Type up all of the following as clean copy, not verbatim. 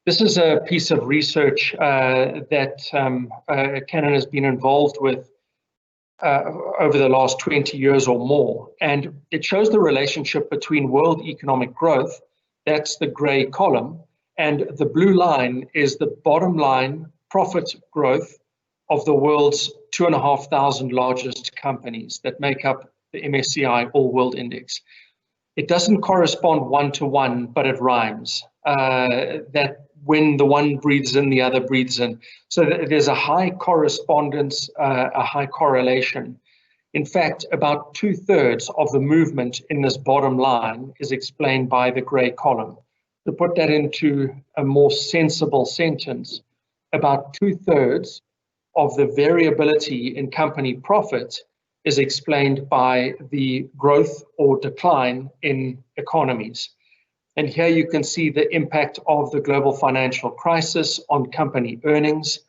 This is a piece of research that Canon has been involved with over the last 20 years or more. And it shows the relationship between world economic growth, that's the gray column, and the blue line is the bottom line profit growth of the world's 2,500 largest companies that make up the MSCI All World Index. It doesn't correspond one-to-one, but it rhymes. That when the one breathes in, the other breathes in. So there's a high correspondence, a high correlation. In fact, about 2/3 of the movement in this bottom line is explained by the gray column. To put that into a more sensible sentence, about 2/3 of the variability in company profit is explained by the growth or decline in economies. And here you can see the impact of the global financial crisis on company earnings.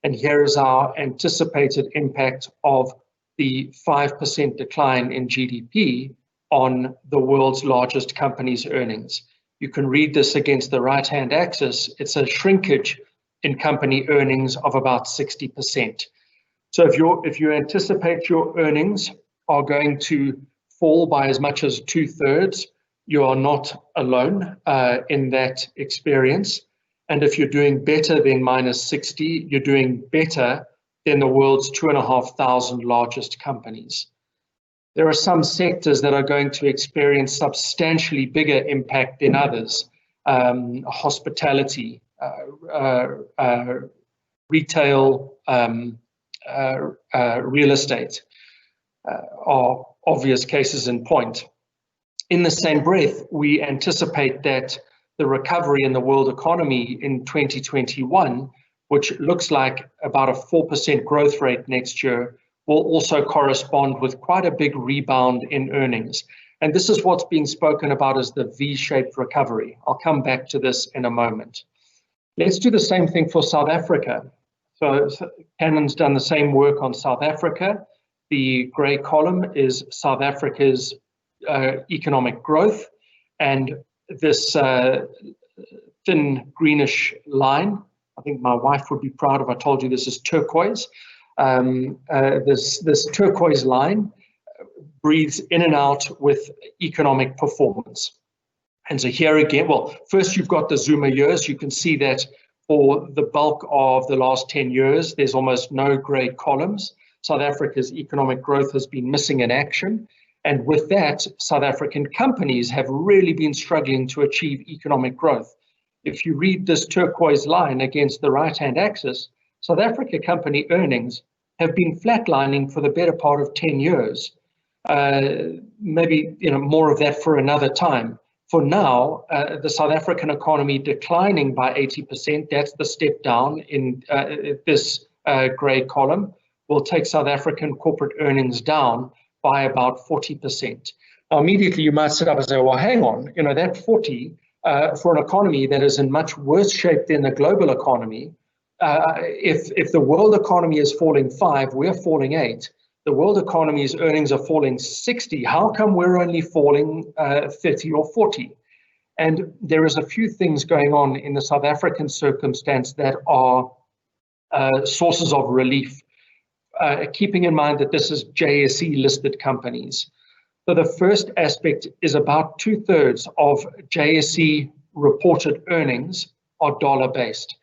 And here is our anticipated impact of the 5% decline in GDP on the world's largest companies' earnings. You can read this against the right-hand axis. It's a shrinkage in company earnings of about 60%. So if you anticipate your earnings are going to fall by as much as 2/3, you are not alone in that experience. And if you're doing better than -60, you're doing better than the world's 2,500 largest companies. There are some sectors that are going to experience substantially bigger impact than others. Hospitality, retail, real estate are obvious cases in point. In the same breath, we anticipate that the recovery in the world economy in 2021, which looks like about a 4% growth rate next year, will also correspond with quite a big rebound in earnings. And this is what's being spoken about as the V-shaped recovery. I'll come back to this in a moment. Let's do the same thing for South Africa. So Canon's done the same work on South Africa. The gray column is South Africa's economic growth, and this thin greenish line, I think my wife would be proud if I told you this is turquoise. This turquoise line breathes in and out with economic performance. And so here again, well, first you've got the Zuma years. You can see that for the bulk of the last 10 years, there's almost no gray columns. South Africa's economic growth has been missing in action. And with that, South African companies have really been struggling to achieve economic growth. If you read this turquoise line against the right-hand axis, South Africa company earnings have been flatlining for the better part of 10 years. Maybe more of that for another time. For now, the South African economy declining by 80%, that's the step down in this gray column, will take South African corporate earnings down by about 40%. Now, immediately you might sit up and say, well, hang on, that 40 for an economy that is in much worse shape than the global economy, if the world economy is falling 5, we're falling 8. The world economy's earnings are falling 60. How come we're only falling 30 or 40? And there is a few things going on in the South African circumstance that are sources of relief, keeping in mind that this is JSE listed companies. So the first aspect is about 2/3 of JSE reported earnings are dollar-based.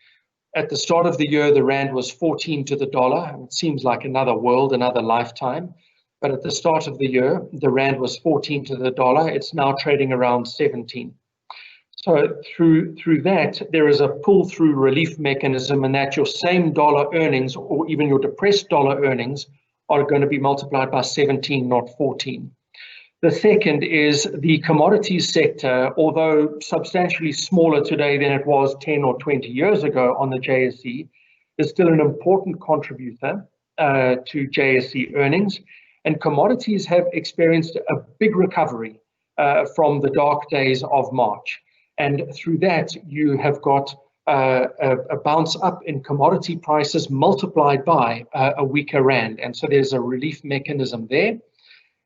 At the start of the year, the rand was 14 to the dollar. It seems like another world, another lifetime. But at the start of the year, the rand was 14 to the dollar. It's now trading around 17. So through that, there is a pull-through relief mechanism, and that your same dollar earnings or even your depressed dollar earnings are going to be multiplied by 17, not 14. The second is the commodities sector, although substantially smaller today than it was 10 or 20 years ago on the JSE, is still an important contributor to JSE earnings. And commodities have experienced a big recovery from the dark days of March. And through that, you have got a bounce up in commodity prices multiplied by a weaker rand. And so there's a relief mechanism there.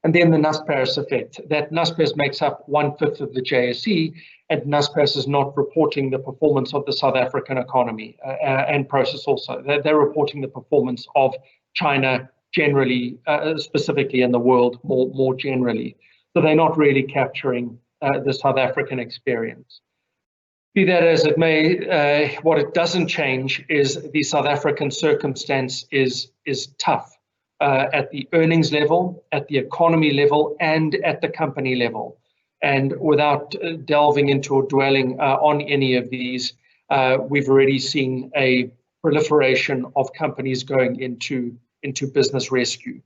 And then the Naspers effect, that Naspers makes up 1/5 of the JSE, and Naspers is not reporting the performance of the South African economy and process also. They're reporting the performance of China generally, specifically in the world more generally. So they're not really capturing the South African experience. Be that as it may, what it doesn't change is the South African circumstance is tough. At the earnings level, at the economy level, and at the company level. And without delving into or dwelling on any of these, we've already seen a proliferation of companies going into business rescue.